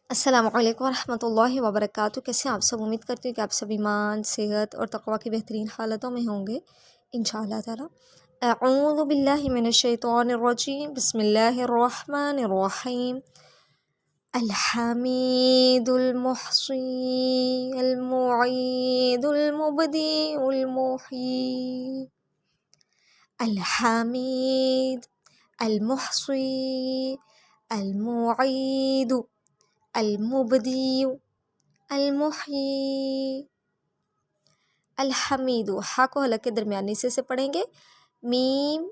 السلام علیکم ورحمۃ اللہ وبرکاتہ۔ کیسے ہیں آپ سب؟ امید کرتی ہوں کہ آپ سب ایمان، صحت اور تقوی کی بہترین حالتوں میں ہوں گے انشاءاللہ تعالی۔ اعوذ باللہ من الشیطان الرجیم، بسم اللہ الرحمن الرحیم۔ الحمید المحصی المعید المبدی المحیی۔ الحمید المحصی المعید المبدی المحیی۔ الحمید، ہا کو حلق کے درمیانی حصے سے پڑھیں گے، میم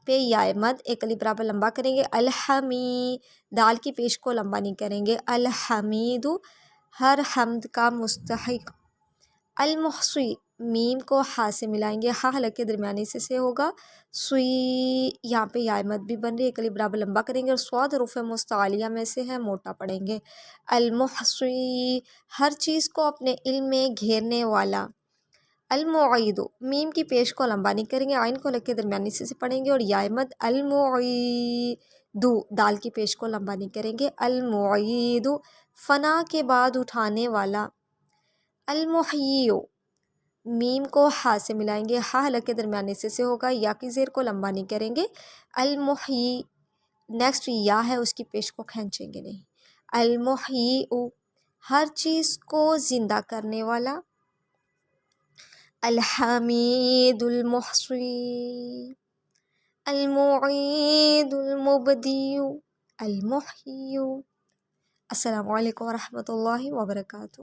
پہ یا مد ایک الف برابر لمبا کریں گے، الحمی، دال کی پیش کو لمبا نہیں کریں گے، الحمید ہر حمد کا مستحق، المحصی میم کو ہا سے ملائیں گے، ہا حلق کے درمیانی حصے سے ہوگا، سوئی یہاں پہ یا مد بھی بن رہی ہے، ایک الف برابر لمبا کریں گے اور صاد حروف مستعلیہ میں سے ہے، موٹا پڑھیں گے، المحصی ہر چیز کو اپنے علم میں گھیرنے والا، المعید میم کی پیش کو لمبا نہیں کریں گے، عین کو حلق کے درمیانی حصے سے پڑھیں گے اور یا مد، المعید دال کی پیش کو لمبا نہیں کریں گے، المعید فنا کے بعد اٹھانے والا، المحیی میم کو ہا سے ملائیں گے، ہا حلق کے درمیانی حصے سے ہوگا، یا کی زیر کو لمبا نہیں کریں گے، المحیی نیکسٹ یا ہے اس کی پیش کو کھینچیں گے نہیں، المحیی ہر چیز کو زندہ کرنے والا، الحمید المحصی المعید المبدی المحیی۔ السلام علیکم ورحمۃ اللہ وبرکاتہ۔